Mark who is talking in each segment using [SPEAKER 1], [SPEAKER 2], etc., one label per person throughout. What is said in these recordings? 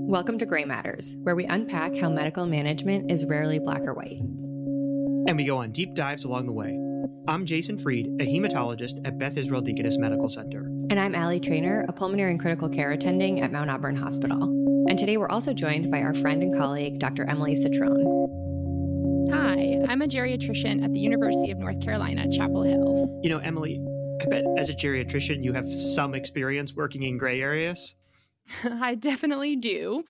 [SPEAKER 1] Welcome to Gray Matters, where we unpack how medical management is rarely black or white.
[SPEAKER 2] And we go on deep dives along the way. I'm Jason Freed, a hematologist at Beth Israel Deaconess Medical Center.
[SPEAKER 1] And I'm Allie Traynor, a pulmonary and critical care attending at Mount Auburn Hospital. And today we're also joined by our friend and colleague, Dr. Emily Citrone.
[SPEAKER 3] Hi, I'm a geriatrician at the University of North Carolina, Chapel Hill.
[SPEAKER 2] You know, Emily, I bet as a geriatrician you have some experience working in gray areas.
[SPEAKER 3] I definitely do.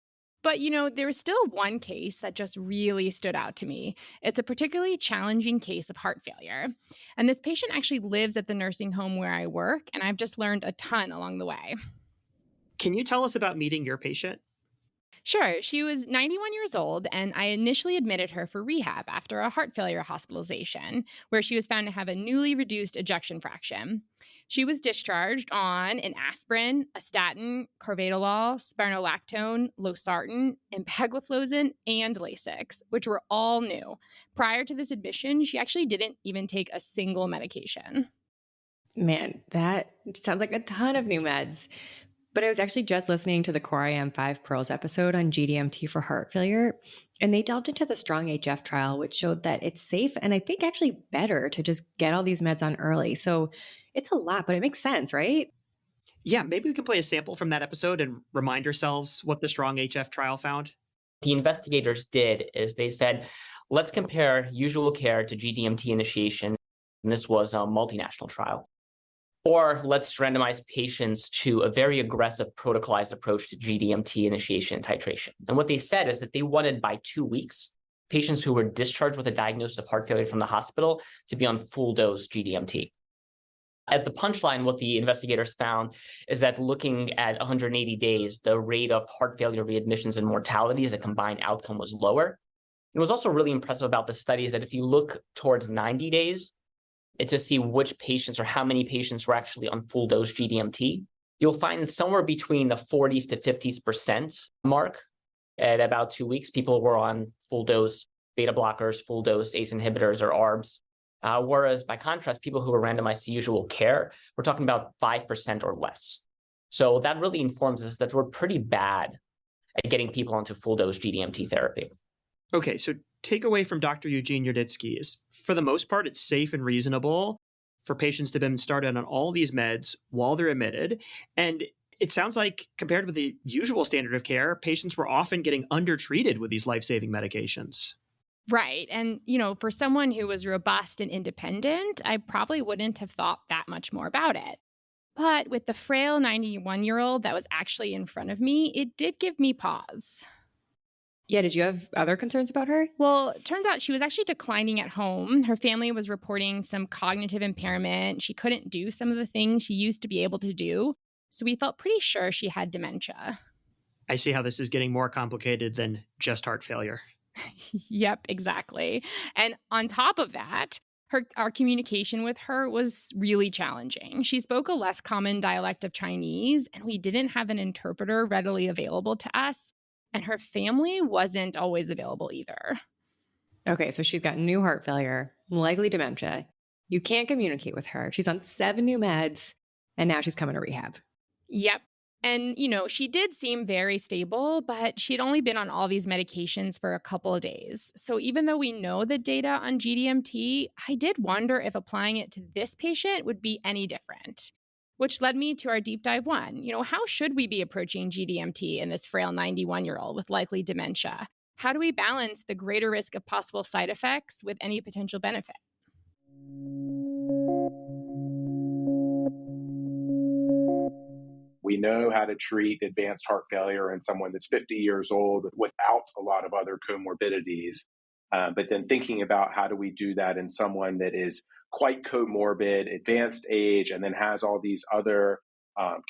[SPEAKER 3] But, there was still one case that just really stood out to me. It's a particularly challenging case of heart failure. And this patient actually lives at the nursing home where I work, and I've just learned a ton along the way.
[SPEAKER 2] Can you tell us about meeting your patient?
[SPEAKER 3] Sure, she was 91 years old, and I initially admitted her for rehab after a heart failure hospitalization, where she was found to have a newly reduced ejection fraction. She was discharged on an aspirin, a statin, carvedilol, spironolactone, losartan, empagliflozin, and Lasix, which were all new. Prior to this admission, she actually didn't even take a single medication.
[SPEAKER 1] Man, that sounds like a ton of new meds. But I was actually just listening to the CoreIM 5 Pearls episode on GDMT for heart failure, and they delved into the STRONG-HF trial, which showed that it's safe and I think actually better to just get all these meds on early. So it's a lot, but it makes sense, right?
[SPEAKER 2] Yeah, maybe we can play a sample from that episode and remind ourselves what the STRONG-HF trial found.
[SPEAKER 4] The investigators did is they said, let's compare usual care to GDMT initiation. And this was a multinational trial. Or let's randomize patients to a very aggressive protocolized approach to GDMT initiation and titration. And what they said is that they wanted by 2 weeks, patients who were discharged with a diagnosis of heart failure from the hospital to be on full dose GDMT. As the punchline, what the investigators found is that looking at 180 days, the rate of heart failure readmissions and mortality as a combined outcome was lower. It was also really impressive about the study is that if you look towards 90 days, to see which patients or how many patients were actually on full dose GDMT, you'll find somewhere between the 40s to 50% mark at about 2 weeks. People were on full dose beta blockers, full dose ACE inhibitors or ARBs. Whereas by contrast, people who were randomized to usual care, we're talking about 5% or less. So that really informs us that we're pretty bad at getting people onto full dose GDMT therapy.
[SPEAKER 2] Okay, so takeaway from Dr. Eugene Yuditsky is, for the most part, it's safe and reasonable for patients to have been started on all these meds while they're admitted. And it sounds like, compared with the usual standard of care, patients were often getting undertreated with these life-saving medications.
[SPEAKER 3] Right. And, for someone who was robust and independent, I probably wouldn't have thought that much more about it. But with the frail 91-year-old that was actually in front of me, it did give me pause.
[SPEAKER 1] Yeah, did you have other concerns about her?
[SPEAKER 3] Well, it turns out she was actually declining at home. Her family was reporting some cognitive impairment. She couldn't do some of the things she used to be able to do. So we felt pretty sure she had dementia.
[SPEAKER 2] I see how this is getting more complicated than just heart failure.
[SPEAKER 3] Yep, exactly. And on top of that, our communication with her was really challenging. She spoke a less common dialect of Chinese, and we didn't have an interpreter readily available to us. And her family wasn't always available either.
[SPEAKER 1] Okay, so she's got new heart failure, likely dementia. You can't communicate with her. She's on 7 new meds, and now she's coming to rehab.
[SPEAKER 3] Yep. And, she did seem very stable, but she'd only been on all these medications for a couple of days. So even though we know the data on GDMT, I did wonder if applying it to this patient would be any different. Which led me to our deep dive one. How should we be approaching GDMT in this frail 91-year-old with likely dementia? How do we balance the greater risk of possible side effects with any potential benefit?
[SPEAKER 5] We know how to treat advanced heart failure in someone that's 50 years old without a lot of other comorbidities. But then thinking about how do we do that in someone that is quite comorbid, advanced age, and then has all these other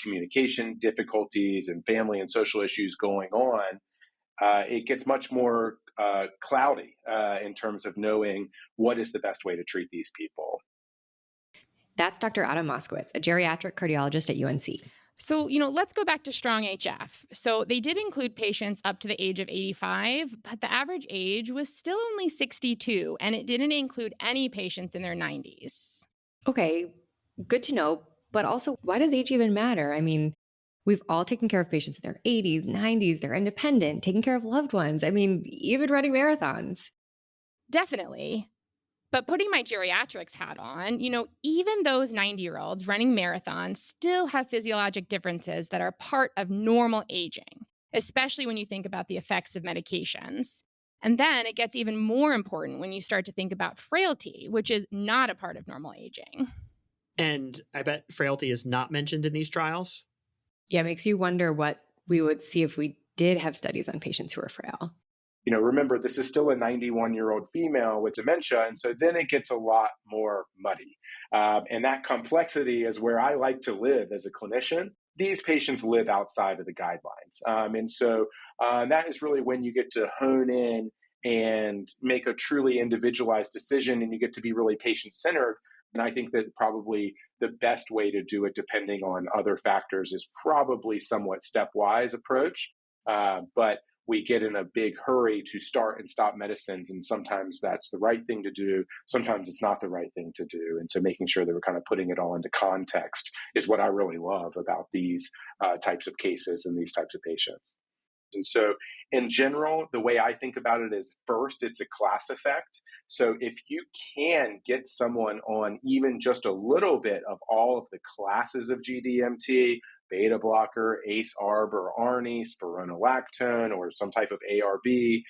[SPEAKER 5] communication difficulties and family and social issues going on, it gets much more cloudy in terms of knowing what is the best way to treat these people.
[SPEAKER 1] That's Dr. Adam Moskowitz, a geriatric cardiologist at UNC.
[SPEAKER 3] So, let's go back to STRONG-HF. So they did include patients up to the age of 85, but the average age was still only 62, and it didn't include any patients in their 90s.
[SPEAKER 1] Okay, good to know. But also, why does age even matter? I mean, We've all taken care of patients in their 80s, 90s, they're independent, taking care of loved ones. I mean, even running marathons.
[SPEAKER 3] Definitely. But putting my geriatrics hat on, even those 90-year-olds running marathons still have physiologic differences that are part of normal aging, especially when you think about the effects of medications. And then it gets even more important when you start to think about frailty, which is not a part of normal aging.
[SPEAKER 2] And I bet frailty is not mentioned in these trials.
[SPEAKER 1] Yeah, it makes you wonder what we would see if we did have studies on patients who are frail.
[SPEAKER 5] Remember, this is still a 91-year-old female with dementia, and so then it gets a lot more muddy. And that complexity is where I like to live as a clinician. These patients live outside of the guidelines. And so that is really when you get to hone in and make a truly individualized decision, and you get to be really patient-centered. And I think that probably the best way to do it, depending on other factors, is probably somewhat stepwise approach. But we get in a big hurry to start and stop medicines, and sometimes that's the right thing to do. Sometimes it's not the right thing to do. And so making sure that we're kind of putting it all into context is what I really love about these types of cases and these types of patients. And so in general, the way I think about it is, first, it's a class effect. So if you can get someone on even just a little bit of all of the classes of GDMT, beta blocker, ACE, ARB, or ARNI, spironolactone, or some type of ARB,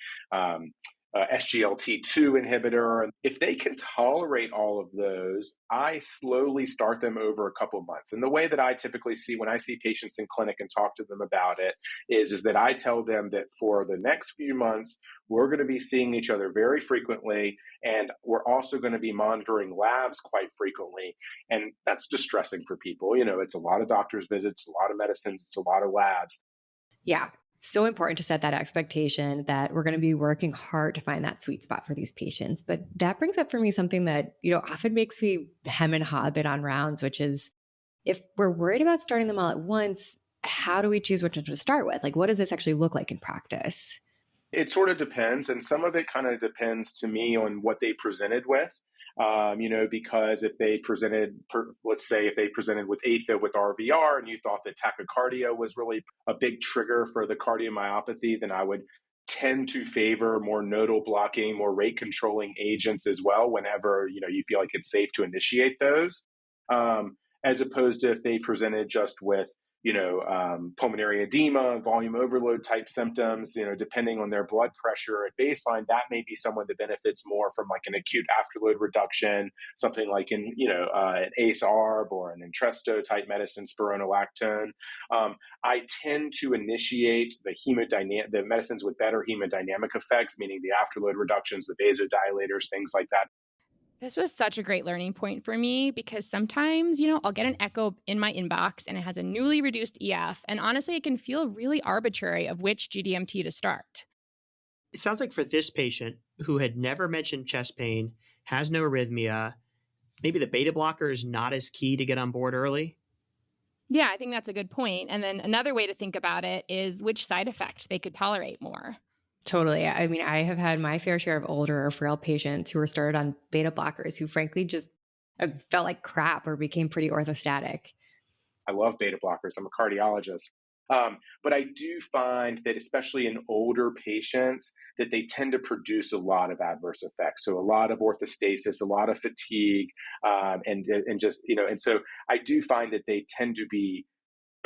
[SPEAKER 5] SGLT2 inhibitor. If they can tolerate all of those, I slowly start them over a couple of months. And the way that I typically see when I see patients in clinic and talk to them about it is that I tell them that for the next few months, we're going to be seeing each other very frequently, and we're also going to be monitoring labs quite frequently. And that's distressing for people. It's a lot of doctor's visits, a lot of medicines, it's a lot of labs.
[SPEAKER 1] Yeah. So important to set that expectation that we're going to be working hard to find that sweet spot for these patients. But that brings up for me something that, often makes me hem and haw a bit on rounds, which is, if we're worried about starting them all at once, how do we choose which one to start with? Like, what does this actually look like in practice?
[SPEAKER 5] It sort of depends. And some of it kind of depends to me on what they presented with. Because if they presented, let's say if they presented with AFib with RVR and you thought that tachycardia was really a big trigger for the cardiomyopathy, then I would tend to favor more nodal blocking, more rate controlling agents as well whenever, you feel like it's safe to initiate those, as opposed to if they presented just with pulmonary edema, volume overload type symptoms, depending on their blood pressure at baseline, that may be someone that benefits more from like an acute afterload reduction, something like an ACE-ARB or an Entresto type medicine, spironolactone. I tend to initiate the medicines with better hemodynamic effects, meaning the afterload reductions, the vasodilators, things like that.
[SPEAKER 3] This was such a great learning point for me because sometimes, I'll get an echo in my inbox and it has a newly reduced EF. And honestly, it can feel really arbitrary of which GDMT to start.
[SPEAKER 2] It sounds like for this patient who had never mentioned chest pain, has no arrhythmia, maybe the beta blocker is not as key to get on board early.
[SPEAKER 3] Yeah, I think that's a good point. And then another way to think about it is which side effect they could tolerate more.
[SPEAKER 1] Totally. I mean, I have had my fair share of older or frail patients who were started on beta blockers who frankly just felt like crap or became pretty orthostatic.
[SPEAKER 5] I love beta blockers. I'm a cardiologist. But I do find that especially in older patients that they tend to produce a lot of adverse effects. So a lot of orthostasis, a lot of fatigue, and so I do find that they tend to be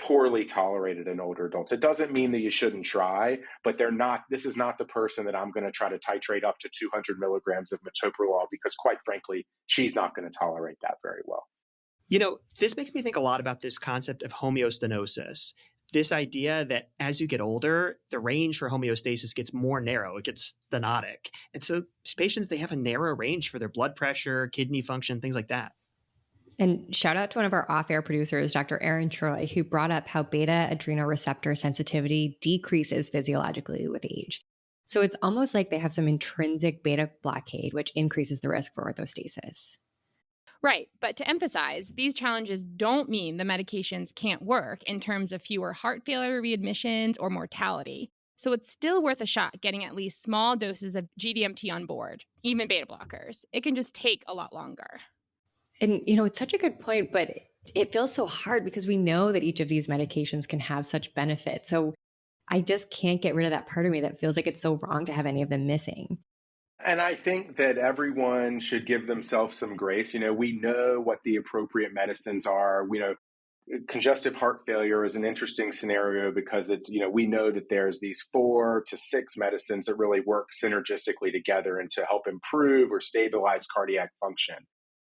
[SPEAKER 5] poorly tolerated in older adults. It doesn't mean that you shouldn't try, but this is not the person that I'm going to try to titrate up to 200 milligrams of metoprolol because quite frankly, she's not going to tolerate that very well.
[SPEAKER 2] This makes me think a lot about this concept of homeostenosis. This idea that as you get older, the range for homeostasis gets more narrow. It gets stenotic. And so patients, they have a narrow range for their blood pressure, kidney function, things like that.
[SPEAKER 1] And shout out to one of our off-air producers, Dr. Aaron Troy, who brought up how beta adrenoreceptor sensitivity decreases physiologically with age. So it's almost like they have some intrinsic beta blockade, which increases the risk for orthostasis.
[SPEAKER 3] Right. But to emphasize, these challenges don't mean the medications can't work in terms of fewer heart failure readmissions or mortality. So it's still worth a shot getting at least small doses of GDMT on board, even beta blockers. It can just take a lot longer.
[SPEAKER 1] And, it's such a good point, but It feels so hard because we know that each of these medications can have such benefits. So I just can't get rid of that part of me that feels like it's so wrong to have any of them missing.
[SPEAKER 5] And I think that everyone should give themselves some grace. We know what the appropriate medicines are. Congestive heart failure is an interesting scenario because we know that there's these 4 to 6 medicines that really work synergistically together and to help improve or stabilize cardiac function.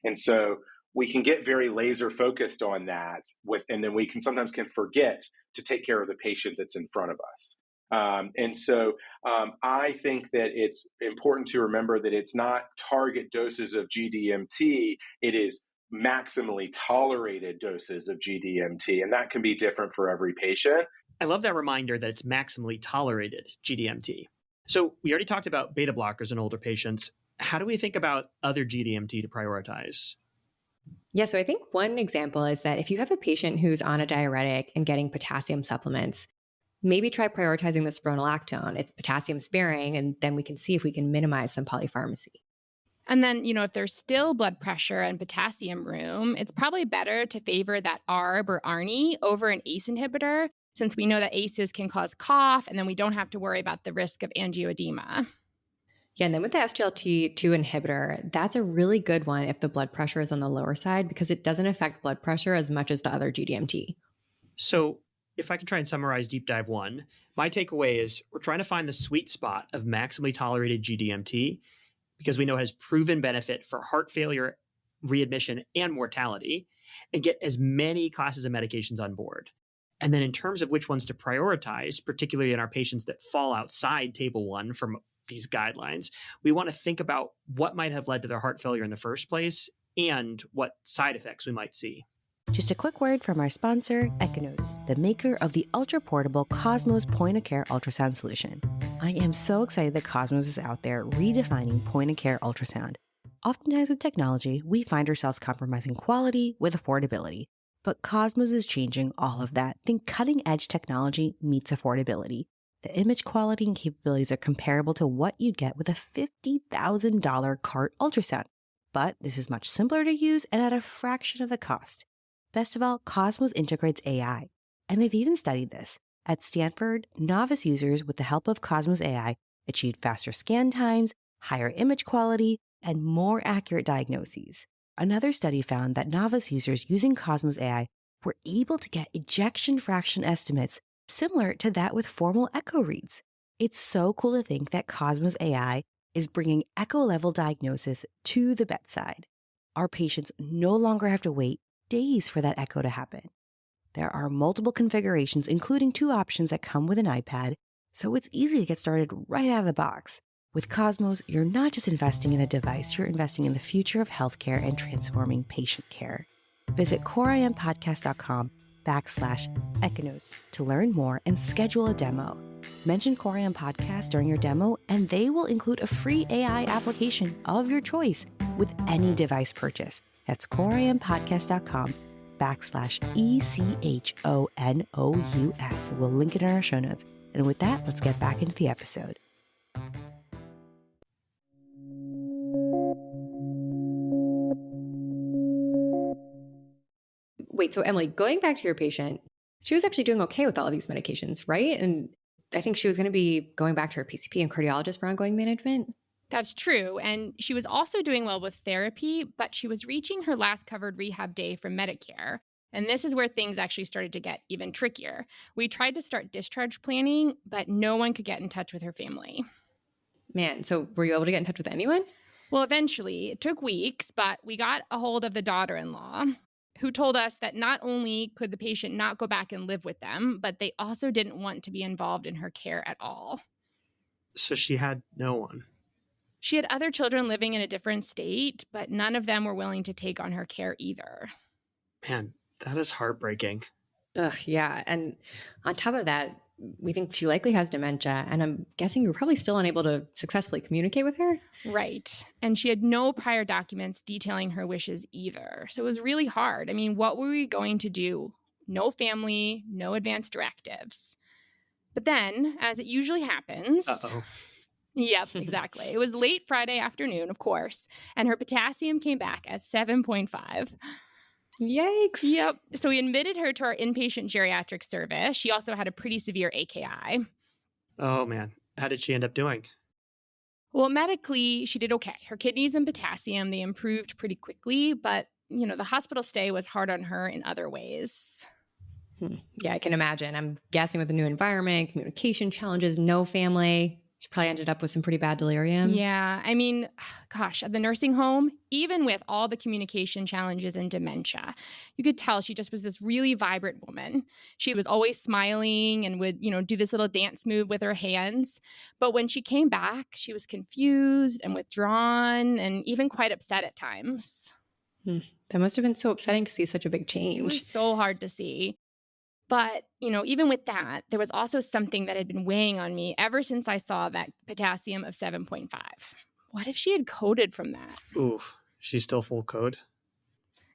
[SPEAKER 5] And so we can get very laser focused on that and then we can sometimes forget to take care of the patient that's in front of us. I think that it's important to remember that it's not target doses of GDMT, it is maximally tolerated doses of GDMT, and that can be different for every patient.
[SPEAKER 2] I love that reminder that it's maximally tolerated GDMT. So we already talked about beta blockers in older patients. How do we think about other GDMT to prioritize?
[SPEAKER 1] Yeah, so I think one example is that if you have a patient who's on a diuretic and getting potassium supplements, maybe try prioritizing the spironolactone. It's potassium sparing, and then we can see if we can minimize some polypharmacy.
[SPEAKER 3] And then, if there's still blood pressure and potassium room, it's probably better to favor that ARB or ARNI over an ACE inhibitor, since we know that ACEs can cause cough, and then we don't have to worry about the risk of angioedema.
[SPEAKER 1] Yeah, and then with the SGLT2 inhibitor, that's a really good one if the blood pressure is on the lower side because it doesn't affect blood pressure as much as the other GDMT.
[SPEAKER 2] So if I can try and summarize Deep Dive 1, my takeaway is we're trying to find the sweet spot of maximally tolerated GDMT because we know it has proven benefit for heart failure, readmission, and mortality, and get as many classes of medications on board. And then in terms of which ones to prioritize, particularly in our patients that fall outside Table 1 from these guidelines, we want to think about what might have led to their heart failure in the first place and what side effects we might see.
[SPEAKER 6] Just a quick word from our sponsor, Echonos, the maker of the ultra-portable Cosmos point-of-care ultrasound solution. I am so excited that Cosmos is out there redefining point-of-care ultrasound. Oftentimes with technology, we find ourselves compromising quality with affordability. But Cosmos is changing all of that. Think cutting-edge technology meets affordability. The image quality and capabilities are comparable to what you'd get with a $50,000 cart ultrasound. But this is much simpler to use and at a fraction of the cost. Best of all, Cosmos integrates AI. And they've even studied this. At Stanford, novice users with the help of Cosmos AI achieved faster scan times, higher image quality, and more accurate diagnoses. Another study found that novice users using Cosmos AI were able to get ejection fraction estimates similar to that with formal echo reads. It's so cool to think that Cosmos AI is bringing echo-level diagnosis to the bedside. Our patients no longer have to wait days for that echo to happen. There are multiple configurations, including 2 options that come with an iPad, so it's easy to get started right out of the box. With Cosmos, you're not just investing in a device, you're investing in the future of healthcare and transforming patient care. Visit CoreIM.podcast.com/Echonos to learn more and schedule a demo. Mention CoreIM Podcast during your demo, and they will include a free AI application of your choice with any device purchase. That's CoreIM.podcast.com/ECHONOUS. We'll link it in our show notes. And with that, let's get back into the episode.
[SPEAKER 1] Wait, so Emily, going back to your patient, she was actually doing okay with all of these medications, right? And I think she was going to be going back to her PCP and cardiologist for ongoing management.
[SPEAKER 3] That's true. And she was also doing well with therapy, but she was reaching her last covered rehab day from Medicare. And this is where things actually started to get even trickier. We tried to start discharge planning, but no one could get in touch with her family.
[SPEAKER 1] Man, so were you able to get in touch with anyone?
[SPEAKER 3] Well, eventually, it took weeks, but we got a hold of the daughter-in-law, who told us that not only could the patient not go back and live with them, but they also didn't want to be involved in her care at all.
[SPEAKER 2] So she had no one.
[SPEAKER 3] She had other children living in a different state, but none of them were willing to take on her care either.
[SPEAKER 2] Man, that is heartbreaking.
[SPEAKER 1] Ugh, yeah. And on top of that, we think she likely has dementia. And I'm guessing you were probably still unable to successfully communicate with her.
[SPEAKER 3] Right. And she had no prior documents detailing her wishes either. So it was really hard. I mean, what were we going to do? No family, no advance directives. But then, as it usually happens...
[SPEAKER 2] Uh-oh.
[SPEAKER 3] Yep, exactly. It was late Friday afternoon, of course, and her potassium came back at 7.5.
[SPEAKER 1] Yikes.
[SPEAKER 3] Yep. So we admitted her to our inpatient geriatric service. She also had a pretty severe AKI.
[SPEAKER 2] Oh, man. How did she end up doing?
[SPEAKER 3] Well, medically, she did okay. Her kidneys and potassium, they improved pretty quickly, but, the hospital stay was hard on her in other ways.
[SPEAKER 1] Yeah, I can imagine. I'm guessing with the new environment, communication challenges, no family. She probably ended up with some pretty bad delirium.
[SPEAKER 3] Yeah, I mean, gosh, at the nursing home, even with all the communication challenges and dementia, you could tell she just was this really vibrant woman. She was always smiling and would, do this little dance move with her hands. But when she came back, she was confused and withdrawn and even quite upset at times.
[SPEAKER 1] That must have been so upsetting to see such a big change.
[SPEAKER 3] It was so hard to see. But, even with that, there was also something that had been weighing on me ever since I saw that potassium of 7.5. What if she had coded from that?
[SPEAKER 2] Oof, she's still full code.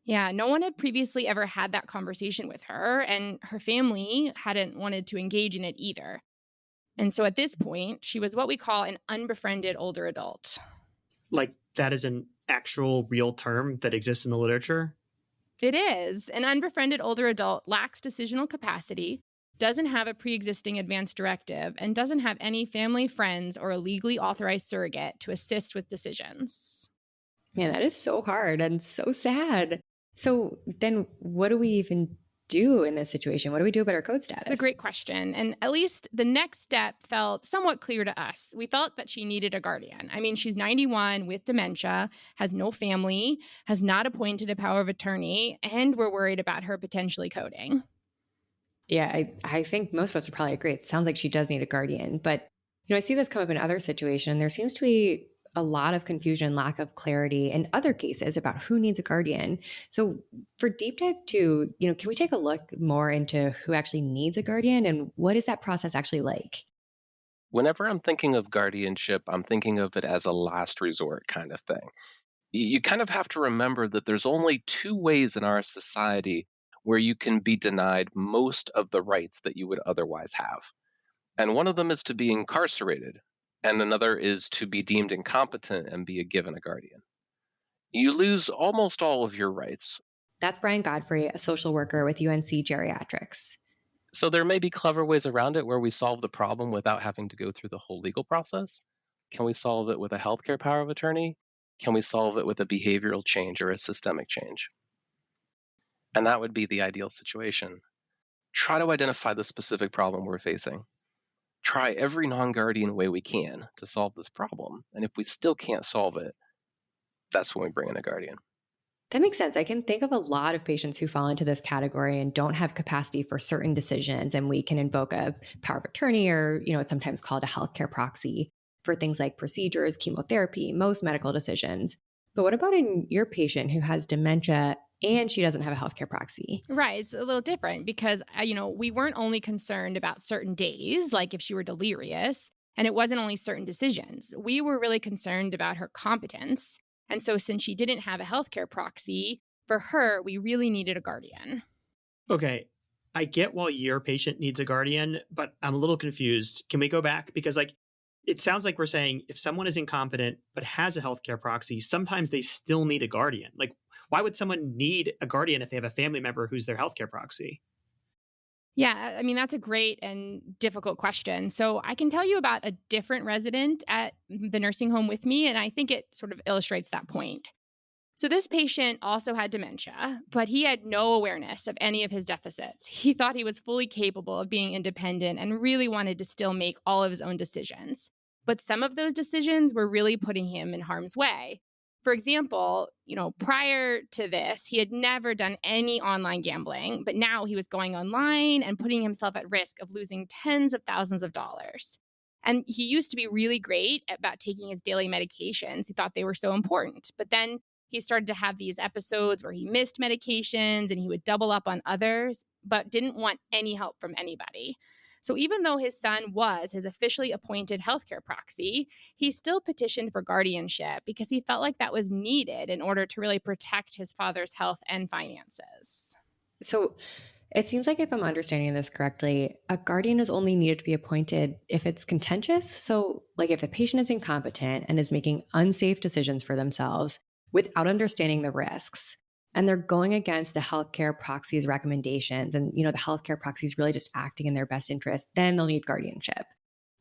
[SPEAKER 3] Yeah, no one had previously ever had that conversation with her, and her family hadn't wanted to engage in it either. And so at this point, she was what we call an unbefriended older adult.
[SPEAKER 2] Like, that is an actual real term that exists in the literature?
[SPEAKER 3] It is. An unbefriended older adult lacks decisional capacity, doesn't have a pre-existing advance directive, and doesn't have any family, friends, or a legally authorized surrogate to assist with decisions.
[SPEAKER 1] Man, that is so hard and so sad. So then what do we even do in this situation? What do we do about our code status?
[SPEAKER 3] It's a great question. And at least the next step felt somewhat clear to us. We felt that she needed a guardian. I mean, she's 91 with dementia, has no family, has not appointed a power of attorney, and we're worried about her potentially coding.
[SPEAKER 1] Yeah, I think most of us would probably agree. It sounds like she does need a guardian. But, I see this come up in other situations. There seems to be a lot of confusion, lack of clarity in other cases about who needs a guardian. So for Deep Dive 2, can we take a look more into who actually needs a guardian and what is that process actually like?
[SPEAKER 7] Whenever I'm thinking of guardianship, I'm thinking of it as a last resort kind of thing. You kind of have to remember that there's only two ways in our society where you can be denied most of the rights that you would otherwise have. And one of them is to be incarcerated, and another is to be deemed incompetent and be given a guardian. You lose almost all of your rights.
[SPEAKER 1] That's Brian Godfrey, a social worker with UNC Geriatrics.
[SPEAKER 7] So there may be clever ways around it where we solve the problem without having to go through the whole legal process. Can we solve it with a healthcare power of attorney? Can we solve it with a behavioral change or a systemic change? And that would be the ideal situation. Try to identify the specific problem we're facing. Try every non-guardian way we can to solve this problem. And if we still can't solve it, that's when we bring in a guardian.
[SPEAKER 1] That makes sense. I can think of a lot of patients who fall into this category and don't have capacity for certain decisions. And we can invoke a power of attorney or, it's sometimes called a healthcare proxy for things like procedures, chemotherapy, most medical decisions. But what about in your patient who has dementia and she doesn't have a healthcare proxy?
[SPEAKER 3] Right. It's a little different because, we weren't only concerned about certain days, like if she were delirious, and it wasn't only certain decisions. We were really concerned about her competence. And so since she didn't have a healthcare proxy, for her, we really needed a guardian.
[SPEAKER 2] Okay, I get why your patient needs a guardian, but I'm a little confused. Can we go back? Because it sounds like we're saying if someone is incompetent but has a healthcare proxy, sometimes they still need a guardian. Why would someone need a guardian if they have a family member who's their healthcare proxy?
[SPEAKER 3] Yeah, I mean, that's a great and difficult question. So I can tell you about a different resident at the nursing home with me, and I think it sort of illustrates that point. So this patient also had dementia, but he had no awareness of any of his deficits. He thought he was fully capable of being independent and really wanted to still make all of his own decisions. But some of those decisions were really putting him in harm's way. For example, prior to this, he had never done any online gambling, but now he was going online and putting himself at risk of losing tens of thousands of dollars. And he used to be really great about taking his daily medications. He thought they were so important. But then he started to have these episodes where he missed medications and he would double up on others, but didn't want any help from anybody. So even though his son was his officially appointed healthcare proxy, he still petitioned for guardianship because he felt like that was needed in order to really protect his father's health and finances.
[SPEAKER 1] So it seems like if I'm understanding this correctly, a guardian is only needed to be appointed if it's contentious. So if the patient is incompetent and is making unsafe decisions for themselves without understanding the risks, and they're going against the healthcare proxy's recommendations, and the healthcare proxy is really just acting in their best interest, then they'll need guardianship.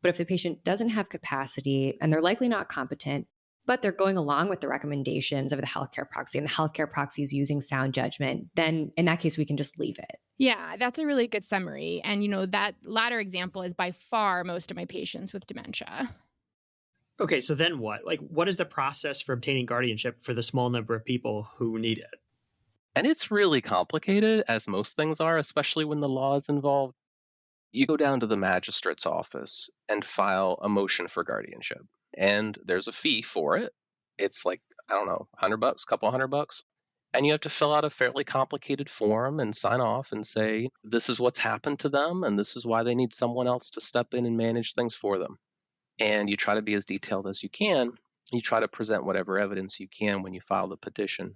[SPEAKER 1] But if the patient doesn't have capacity and they're likely not competent, but they're going along with the recommendations of the healthcare proxy and the healthcare proxy is using sound judgment, then in that case, we can just leave it.
[SPEAKER 3] Yeah, that's a really good summary. And, that latter example is by far most of my patients with dementia.
[SPEAKER 2] Okay, so then what? Like, what is the process for obtaining guardianship for the small number of people who need it?
[SPEAKER 7] And it's really complicated, as most things are, especially when the law is involved. You go down to the magistrate's office and file a motion for guardianship. And there's a fee for it. It's like, I don't know, $100, couple $100. And you have to fill out a fairly complicated form and sign off and say, this is what's happened to them, and this is why they need someone else to step in and manage things for them. And you try to be as detailed as you can. You try to present whatever evidence you can when you file the petition.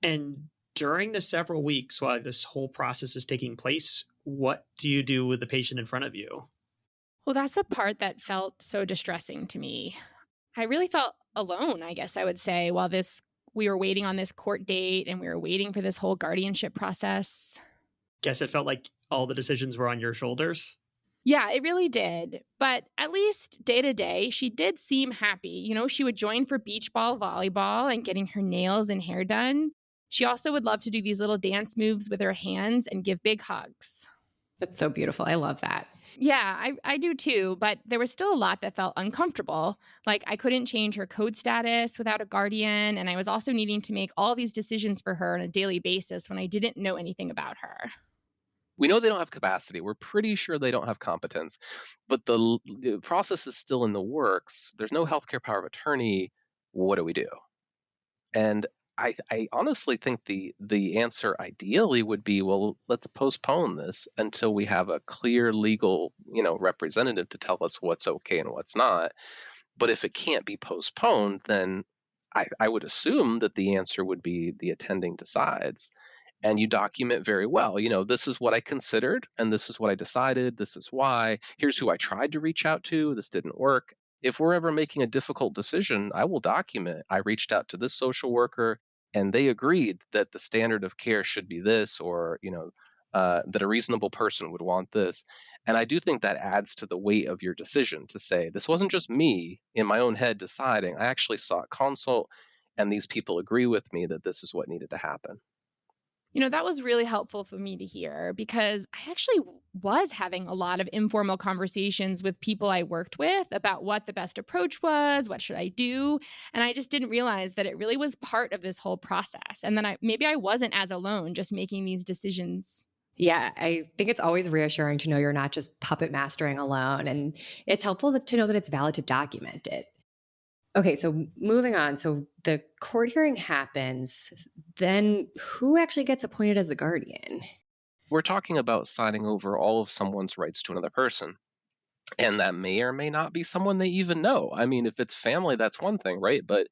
[SPEAKER 2] And during the several weeks while this whole process is taking place, what do you do with the patient in front of you?
[SPEAKER 3] Well, that's the part that felt so distressing to me. I really felt alone, I guess I would say, while we were waiting on this court date and we were waiting for this whole guardianship process.
[SPEAKER 2] Guess it felt like all the decisions were on your shoulders?
[SPEAKER 3] Yeah, it really did. But at least day to day, she did seem happy. She would join for beach ball volleyball and getting her nails and hair done. She also would love to do these little dance moves with her hands and give big hugs.
[SPEAKER 1] That's so beautiful. I love that.
[SPEAKER 3] Yeah, I do too, but there was still a lot that felt uncomfortable. Like I couldn't change her code status without a guardian, and I was also needing to make all these decisions for her on a daily basis when I didn't know anything about her.
[SPEAKER 7] We know they don't have capacity. We're pretty sure they don't have competence, but the process is still in the works. There's no healthcare power of attorney. What do we do? And I honestly think the answer ideally would be, well, let's postpone this until we have a clear legal, representative to tell us what's okay and what's not. But if it can't be postponed, then I would assume that the answer would be the attending decides. And you document very well, this is what I considered and this is what I decided. This is why. Here's who I tried to reach out to. This didn't work. If we're ever making a difficult decision, I will document. I reached out to this social worker and they agreed that the standard of care should be this, or, that a reasonable person would want this. And I do think that adds to the weight of your decision to say, this wasn't just me in my own head deciding. I actually sought consult and these people agree with me that this is what needed to happen.
[SPEAKER 3] That was really helpful for me to hear because I actually was having a lot of informal conversations with people I worked with about what the best approach was, what should I do, and I just didn't realize that it really was part of this whole process. And then maybe I wasn't as alone just making these decisions.
[SPEAKER 1] Yeah, I think it's always reassuring to know you're not just puppet mastering alone, and it's helpful to know that it's valid to document it. Okay, so moving on. So the court hearing happens. Then who actually gets appointed as the guardian?
[SPEAKER 7] We're talking about signing over all of someone's rights to another person. And that may or may not be someone they even know. I mean, if it's family, that's one thing, right? But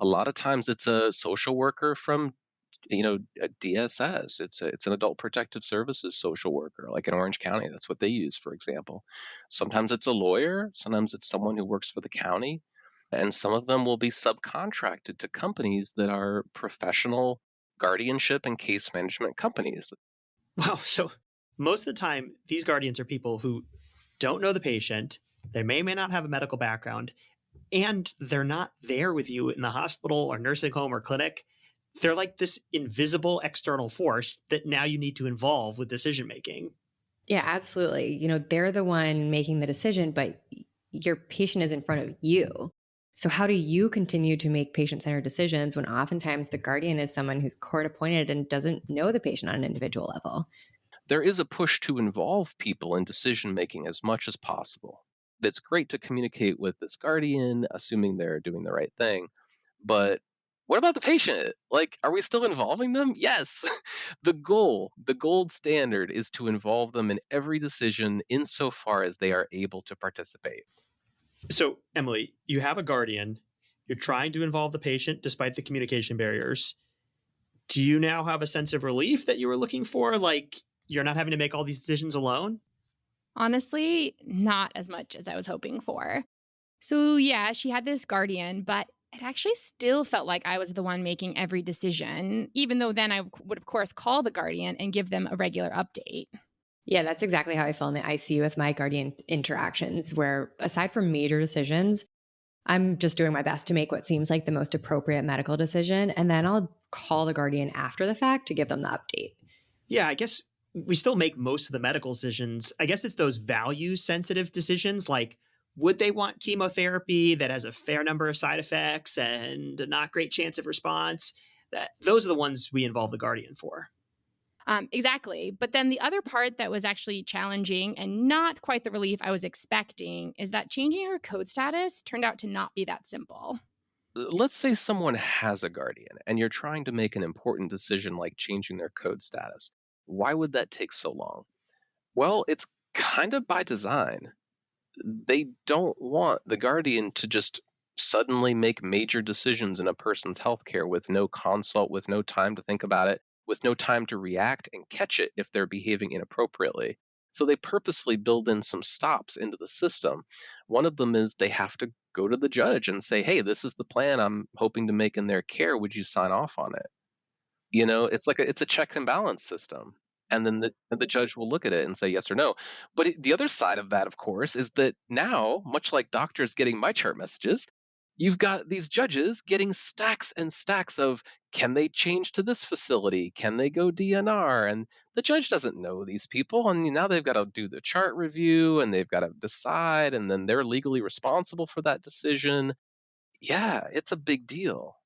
[SPEAKER 7] a lot of times it's a social worker from, a DSS. It's an adult protective services social worker, like in Orange County. That's what they use, for example. Sometimes it's a lawyer. Sometimes it's someone who works for the county. And some of them will be subcontracted to companies that are professional guardianship and case management companies.
[SPEAKER 2] Wow. So most of the time, these guardians are people who don't know the patient. They may or may not have a medical background, and they're not there with you in the hospital or nursing home or clinic. They're like this invisible external force that now you need to involve with decision making.
[SPEAKER 1] Yeah, absolutely. They're the one making the decision, but your patient is in front of you. So how do you continue to make patient-centered decisions when oftentimes the guardian is someone who's court appointed and doesn't know the patient on an individual level?
[SPEAKER 7] There is a push to involve people in decision making as much as possible. It's great to communicate with this guardian, assuming they're doing the right thing. But what about the patient? Like, are we still involving them? Yes. The gold standard is to involve them in every decision insofar as they are able to participate.
[SPEAKER 2] So, Emily, you have a guardian. You're trying to involve the patient despite the communication barriers. Do you now have a sense of relief that you were looking for? Like, you're not having to make all these decisions alone?
[SPEAKER 3] Honestly, not as much as I was hoping for. So yeah, she had this guardian, but it actually still felt like I was the one making every decision, even though then I would, of course, call the guardian and give them a regular update.
[SPEAKER 1] Yeah, that's exactly how I feel in the ICU with my guardian interactions, where aside from major decisions, I'm just doing my best to make what seems like the most appropriate medical decision. And then I'll call the guardian after the fact to give them the update.
[SPEAKER 2] Yeah, I guess we still make most of the medical decisions. I guess it's those value sensitive decisions like, would they want chemotherapy that has a fair number of side effects and a not great chance of response? Those are the ones we involve the guardian for.
[SPEAKER 3] Exactly. But then the other part that was actually challenging and not quite the relief I was expecting is that changing her code status turned out to not be that simple.
[SPEAKER 7] Let's say someone has a guardian and you're trying to make an important decision like changing their code status. Why would that take so long? Well, it's kind of by design. They don't want the guardian to just suddenly make major decisions in a person's healthcare with no consult, with no time to think about it, with no time to react and catch it if they're behaving inappropriately. So they purposefully build in some stops into the system. One of them is they have to go to the judge and say, hey, this is the plan I'm hoping to make in their care. Would you sign off on it? It's like it's a check and balance system. And then the judge will look at it and say yes or no. But the other side of that, of course, is that now, much like doctors getting my chart messages, you've got these judges getting stacks and stacks of, can they change to this facility? Can they go DNR? And the judge doesn't know these people. And now they've got to do the chart review and they've got to decide. And then they're legally responsible for that decision. Yeah, it's a big deal.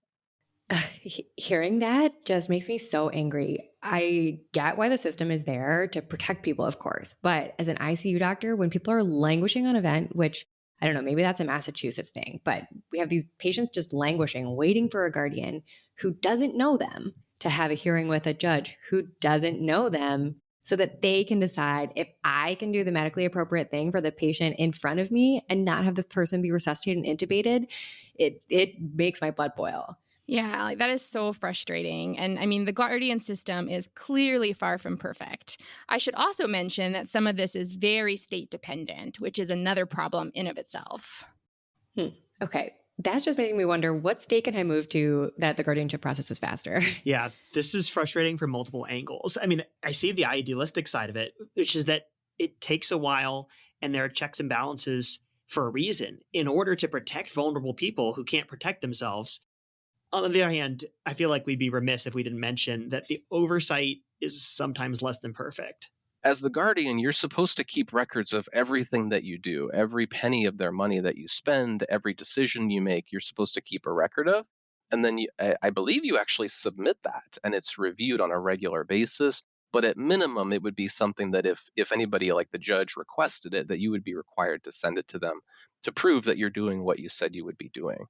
[SPEAKER 1] Hearing that just makes me so angry. I get why the system is there to protect people, of course. But as an ICU doctor, when people are languishing on event, which I don't know, maybe that's a Massachusetts thing, but we have these patients just languishing, waiting for a guardian who doesn't know them to have a hearing with a judge who doesn't know them so that they can decide if I can do the medically appropriate thing for the patient in front of me and not have the person be resuscitated and intubated. It makes my blood boil.
[SPEAKER 3] Yeah, like that is so frustrating. And I mean, the guardian system is clearly far from perfect. I should also mention that some of this is very state dependent, which is another problem in of itself.
[SPEAKER 1] Okay. That's just making me wonder, what state can I move to that the guardianship process is faster?
[SPEAKER 2] Yeah, this is frustrating from multiple angles. I mean, I see the idealistic side of it, which is that it takes a while and there are checks and balances for a reason in order to protect vulnerable people who can't protect themselves. On the other hand, I feel like we'd be remiss if we didn't mention that the oversight is sometimes less than perfect.
[SPEAKER 7] As the guardian, you're supposed to keep records of everything that you do, every penny of their money that you spend, every decision you make, you're supposed to keep a record of. And then I believe you actually submit that and it's reviewed on a regular basis. But at minimum, it would be something that if anybody like the judge requested it, that you would be required to send it to them to prove that you're doing what you said you would be doing.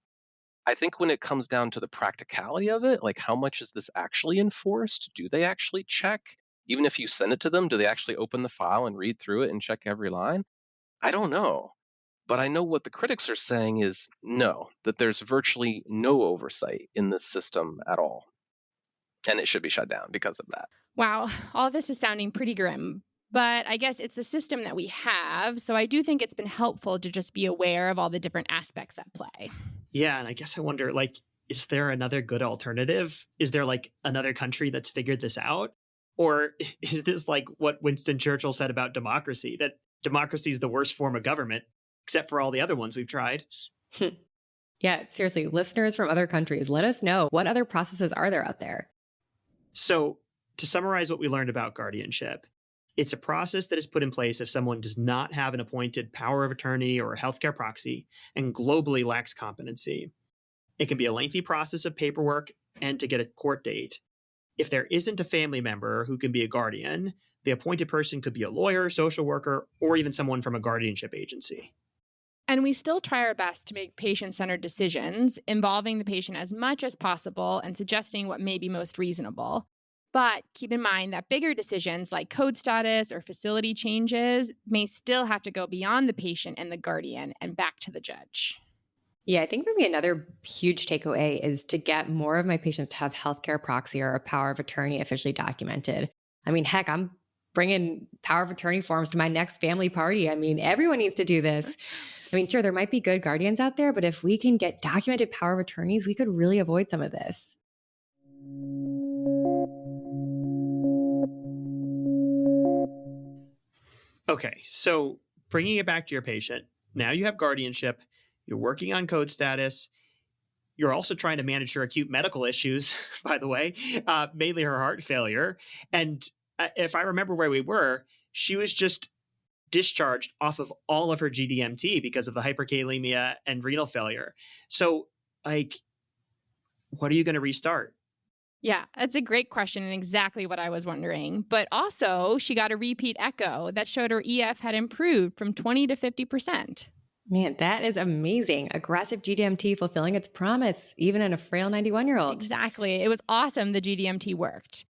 [SPEAKER 7] I think when it comes down to the practicality of it, like how much is this actually enforced? Do they actually check? Even if you send it to them, do they actually open the file and read through it and check every line? I don't know. But I know what the critics are saying is no, that there's virtually no oversight in this system at all. And it should be shut down because of that.
[SPEAKER 3] Wow, all this is sounding pretty grim. But I guess it's the system that we have. So I do think it's been helpful to just be aware of all the different aspects at play.
[SPEAKER 2] Yeah, and I guess I wonder, like, is there another good alternative? Is there like another country that's figured this out? Or is this like what Winston Churchill said about democracy, that democracy is the worst form of government, except for all the other ones we've tried?
[SPEAKER 1] Yeah, seriously, listeners from other countries, let us know, what other processes are there out there?
[SPEAKER 2] So to summarize what we learned about guardianship, it's a process that is put in place if someone does not have an appointed power of attorney or a healthcare proxy and globally lacks competency. It can be a lengthy process of paperwork and to get a court date. If there isn't a family member who can be a guardian, the appointed person could be a lawyer, social worker, or even someone from a guardianship agency.
[SPEAKER 3] And we still try our best to make patient-centered decisions, involving the patient as much as possible and suggesting what may be most reasonable. But keep in mind that bigger decisions like code status or facility changes may still have to go beyond the patient and the guardian and back to the judge.
[SPEAKER 1] Yeah, I think for me, another huge takeaway is to get more of my patients to have healthcare proxy or a power of attorney officially documented. I mean, heck, I'm bringing power of attorney forms to my next family party. I mean, everyone needs to do this. I mean, sure, there might be good guardians out there, but if we can get documented power of attorneys, we could really avoid some of this.
[SPEAKER 2] Okay, so bringing it back to your patient, now you have guardianship, you're working on code status, you're also trying to manage her acute medical issues, by the way, mainly her heart failure. And if I remember where we were, she was just discharged off of all of her GDMT because of the hyperkalemia and renal failure. So, like, what are you going to restart?
[SPEAKER 3] Yeah, that's a great question and exactly what I was wondering. But also, she got a repeat echo that showed her EF had improved from 20 to 50%.
[SPEAKER 1] Man, that is amazing. Aggressive GDMT fulfilling its promise, even in a frail 91-year-old.
[SPEAKER 3] Exactly. It was awesome the GDMT worked.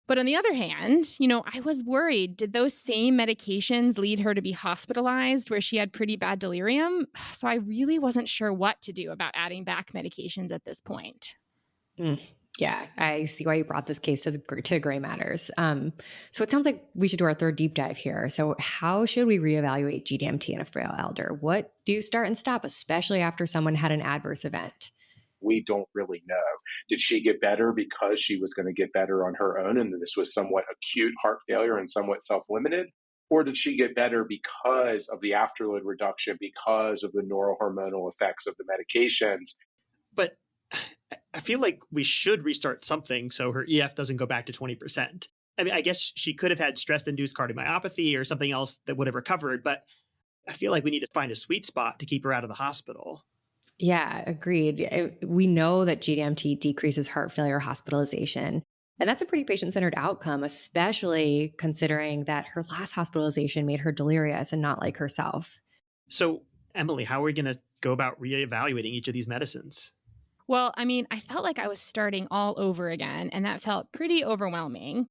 [SPEAKER 3] But on the other hand, I was worried. Did those same medications lead her to be hospitalized where she had pretty bad delirium? So I really wasn't sure what to do about adding back medications at this point.
[SPEAKER 1] Yeah, I see why you brought this case to Gray Matters. So it sounds like we should do our third deep dive here. So how should we reevaluate GDMT in a frail elder? What do you start and stop, especially after someone had an adverse event?
[SPEAKER 5] We don't really know. Did she get better because she was going to get better on her own and this was somewhat acute heart failure and somewhat self-limited? Or did she get better because of the afterload reduction, because of the neurohormonal effects of the medications?
[SPEAKER 2] But I feel like we should restart something so her EF doesn't go back to 20%. I mean, I guess she could have had stress-induced cardiomyopathy or something else that would have recovered, but I feel like we need to find a sweet spot to keep her out of the hospital.
[SPEAKER 1] Yeah, agreed. We know that GDMT decreases heart failure hospitalization. And that's a pretty patient-centered outcome, especially considering that her last hospitalization made her delirious and not like herself.
[SPEAKER 2] So, Emily, how are we going to go about reevaluating each of these medicines?
[SPEAKER 3] Well, I felt like I was starting all over again, and that felt pretty overwhelming.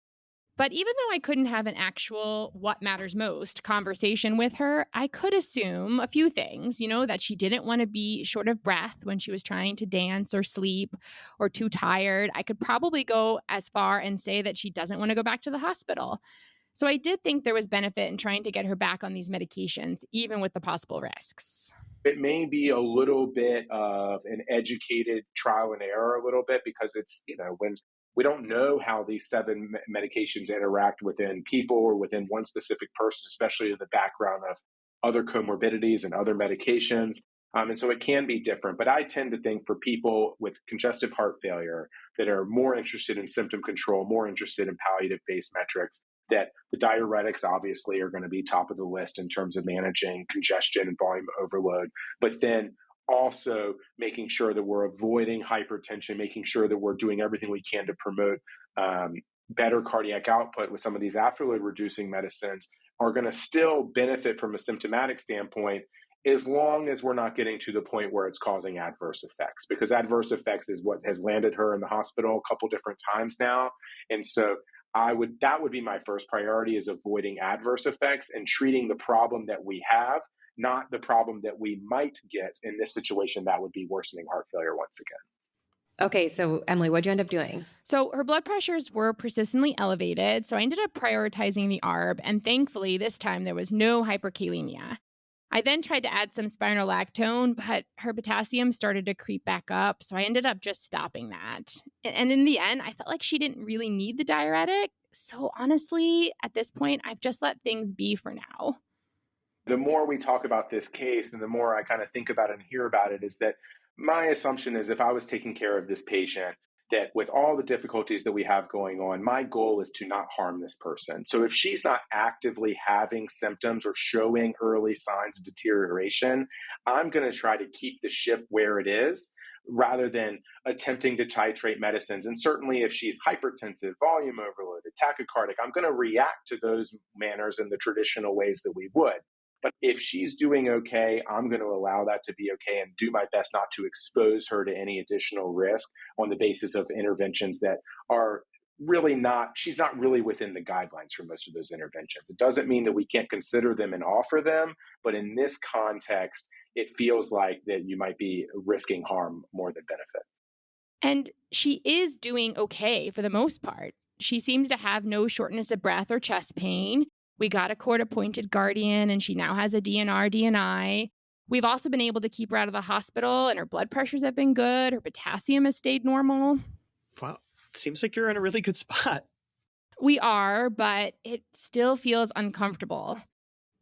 [SPEAKER 3] But even though I couldn't have an actual what matters most conversation with her, I could assume a few things, that she didn't want to be short of breath when she was trying to dance or sleep or too tired. I could probably go as far and say that she doesn't want to go back to the hospital. So I did think there was benefit in trying to get her back on these medications, even with the possible risks.
[SPEAKER 5] It may be a little bit of an educated trial and error a little bit because it's, when we don't know how these 7 medications interact within people or within one specific person, especially in the background of other comorbidities and other medications. And so it can be different. But I tend to think for people with congestive heart failure that are more interested in symptom control, more interested in palliative-based metrics, that the diuretics obviously are going to be top of the list in terms of managing congestion and volume overload. But then also making sure that we're avoiding hypertension, making sure that we're doing everything we can to promote better cardiac output with some of these afterload reducing medicines are going to still benefit from a symptomatic standpoint as long as we're not getting to the point where it's causing adverse effects, because adverse effects is what has landed her in the hospital a couple different times now. And so that would be my first priority, is avoiding adverse effects and treating the problem that we have, not the problem that we might get in this situation that would be worsening heart failure once again.
[SPEAKER 1] Okay, so Emily, what'd you end up doing?
[SPEAKER 3] So her blood pressures were persistently elevated, so I ended up prioritizing the ARB, and thankfully this time there was no hyperkalemia. I then tried to add some spironolactone, but her potassium started to creep back up, so I ended up just stopping that. And in the end, I felt like she didn't really need the diuretic. So honestly, at this point, I've just let things be for now.
[SPEAKER 5] The more we talk about this case and the more I kind of think about it and hear about it, is that my assumption is if I was taking care of this patient, that with all the difficulties that we have going on, my goal is to not harm this person. So if she's not actively having symptoms or showing early signs of deterioration, I'm going to try to keep the ship where it is rather than attempting to titrate medicines. And certainly if she's hypertensive, volume overloaded, tachycardic, I'm going to react to those manners in the traditional ways that we would. But if she's doing okay, I'm going to allow that to be okay and do my best not to expose her to any additional risk on the basis of interventions that are really she's not really within the guidelines for most of those interventions. It doesn't mean that we can't consider them and offer them, but in this context, it feels like that you might be risking harm more than benefit.
[SPEAKER 3] And she is doing okay for the most part. She seems to have no shortness of breath or chest pain. We got a court-appointed guardian, and she now has a DNR, DNI. We've also been able to keep her out of the hospital, and her blood pressures have been good. Her potassium has stayed normal.
[SPEAKER 2] Wow. Seems like you're in a really good spot.
[SPEAKER 3] We are, but it still feels uncomfortable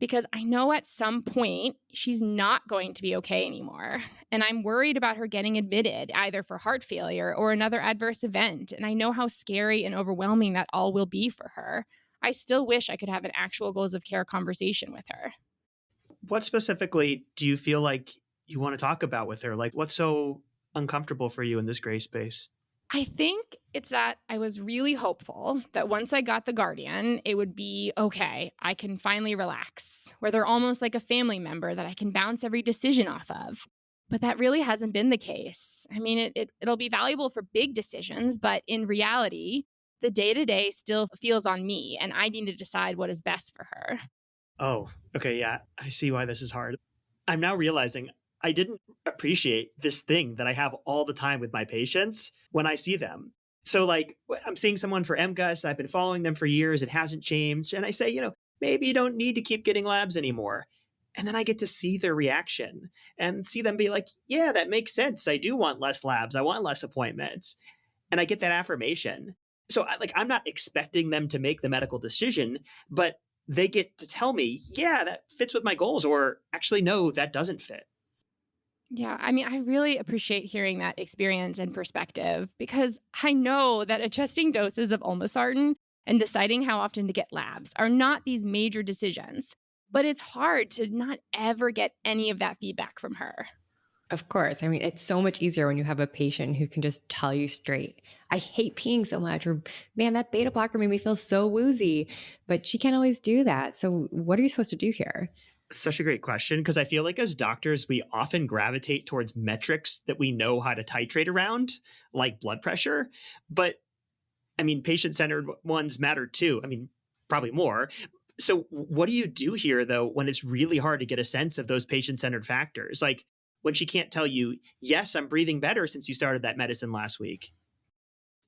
[SPEAKER 3] because I know at some point she's not going to be okay anymore. And I'm worried about her getting admitted either for heart failure or another adverse event. And I know how scary and overwhelming that all will be for her. I still wish I could have an actual goals of care conversation with her.
[SPEAKER 2] What specifically do you feel like you want to talk about with her? Like, what's so uncomfortable for you in this gray space?
[SPEAKER 3] I think it's that I was really hopeful that once I got the Guardian, it would be okay. I can finally relax, where they're almost like a family member that I can bounce every decision off of. But that really hasn't been the case. I mean, it'll be valuable for big decisions, but in reality, the day-to-day still feels on me, and I need to decide what is best for her.
[SPEAKER 2] Oh, okay. Yeah, I see why this is hard. I'm now realizing I didn't appreciate this thing that I have all the time with my patients when I see them. So, like, I'm seeing someone for MGUS. I've been following them for years. It hasn't changed. And I say, maybe you don't need to keep getting labs anymore. And then I get to see their reaction and see them be like, yeah, that makes sense. I do want less labs. I want less appointments. And I get that affirmation. So, I'm not expecting them to make the medical decision, but they get to tell me, yeah, that fits with my goals, or actually, no, that doesn't fit.
[SPEAKER 3] Yeah, I mean, I really appreciate hearing that experience and perspective because I know that adjusting doses of olmesartan and deciding how often to get labs are not these major decisions, but it's hard to not ever get any of that feedback from her.
[SPEAKER 1] Of course. I mean, it's so much easier when you have a patient who can just tell you straight, I hate peeing so much, or man, that beta blocker made me feel so woozy. But she can't always do that. So what are you supposed to do here?
[SPEAKER 2] Such a great question, because I feel like as doctors, we often gravitate towards metrics that we know how to titrate around, like blood pressure. But I mean, patient-centered ones matter too. I mean, probably more. So what do you do here, though, when it's really hard to get a sense of those patient-centered factors? Like when she can't tell you, yes, I'm breathing better since you started that medicine last week.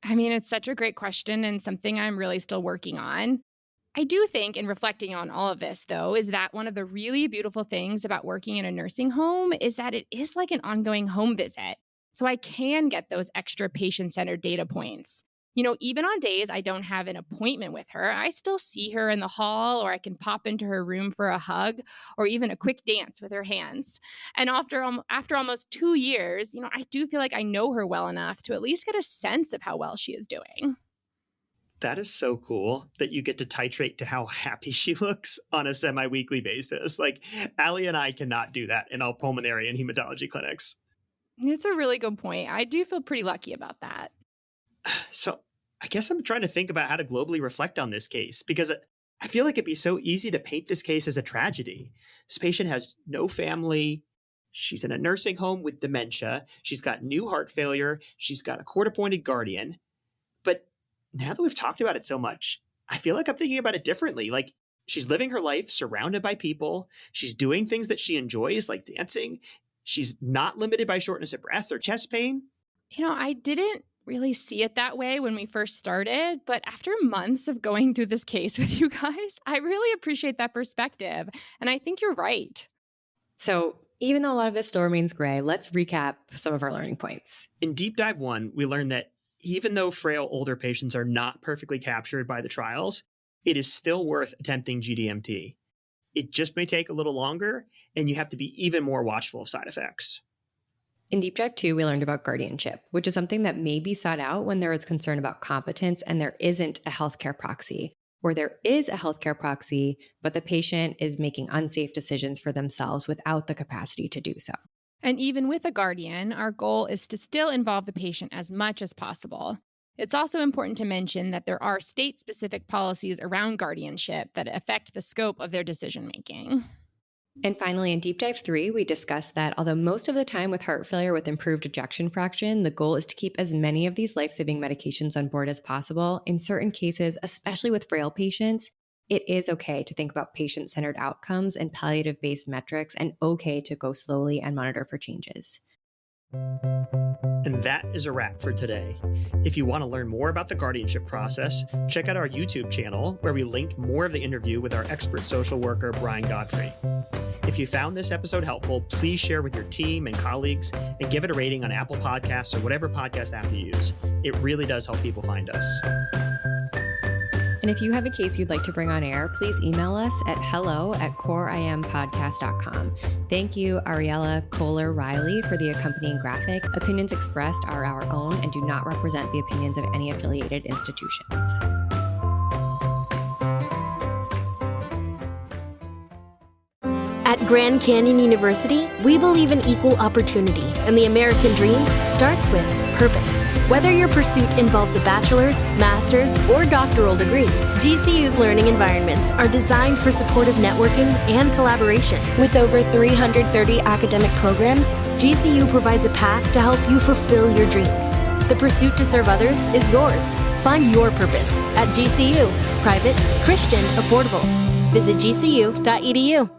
[SPEAKER 3] I mean, it's such a great question and something I'm really still working on. I do think, in reflecting on all of this, though, is that one of the really beautiful things about working in a nursing home is that it is like an ongoing home visit. So I can get those extra patient-centered data points. Even on days I don't have an appointment with her, I still see her in the hall, or I can pop into her room for a hug or even a quick dance with her hands. And after almost 2 years, I do feel like I know her well enough to at least get a sense of how well she is doing.
[SPEAKER 2] That is so cool that you get to titrate to how happy she looks on a semi-weekly basis. Like Allie and I cannot do that in all pulmonary and hematology clinics.
[SPEAKER 3] It's a really good point. I do feel pretty lucky about that.
[SPEAKER 2] So I guess I'm trying to think about how to globally reflect on this case, because I feel like it'd be so easy to paint this case as a tragedy. This patient has no family. She's in a nursing home with dementia. She's got new heart failure. She's got a court-appointed guardian. But now that we've talked about it so much, I feel like I'm thinking about it differently. Like, she's living her life surrounded by people. She's doing things that she enjoys, like dancing. She's not limited by shortness of breath or chest pain.
[SPEAKER 3] I didn't really see it that way when we first started, but after months of going through this case with you guys, I really appreciate that perspective. And I think you're right.
[SPEAKER 1] So even though a lot of this still remains gray, let's recap some of our learning points.
[SPEAKER 2] In Deep Dive 1, we learned that even though frail older patients are not perfectly captured by the trials, it is still worth attempting GDMT. It just may take a little longer, and you have to be even more watchful of side effects.
[SPEAKER 1] In Deep Dive 2, we learned about guardianship, which is something that may be sought out when there is concern about competence and there isn't a healthcare proxy, or there is a healthcare proxy, but the patient is making unsafe decisions for themselves without the capacity to do so.
[SPEAKER 3] And even with a guardian, our goal is to still involve the patient as much as possible. It's also important to mention that there are state-specific policies around guardianship that affect the scope of their decision-making.
[SPEAKER 1] And finally, in Deep Dive 3, we discussed that although most of the time with heart failure with improved ejection fraction, the goal is to keep as many of these life-saving medications on board as possible, in certain cases, especially with frail patients, it is okay to think about patient-centered outcomes and palliative-based metrics, and okay to go slowly and monitor for changes.
[SPEAKER 2] And that is a wrap for today. If you want to learn more about the guardianship process, check out our YouTube channel, where we link more of the interview with our expert social worker, Brian Godfrey. If you found this episode helpful, please share with your team and colleagues and give it a rating on Apple Podcasts or whatever podcast app you use. It really does help people find us.
[SPEAKER 1] And if you have a case you'd like to bring on air, please email us at hello@coreimpodcast.com. Thank you, Ariella Kohler-Riley, for the accompanying graphic. Opinions expressed are our own and do not represent the opinions of any affiliated institutions.
[SPEAKER 8] At Grand Canyon University, we believe in equal opportunity, and the American dream starts with purpose. Whether your pursuit involves a bachelor's, master's, or doctoral degree, GCU's learning environments are designed for supportive networking and collaboration. With over 330 academic programs, GCU provides a path to help you fulfill your dreams. The pursuit to serve others is yours. Find your purpose at GCU. Private, Christian, affordable. Visit gcu.edu.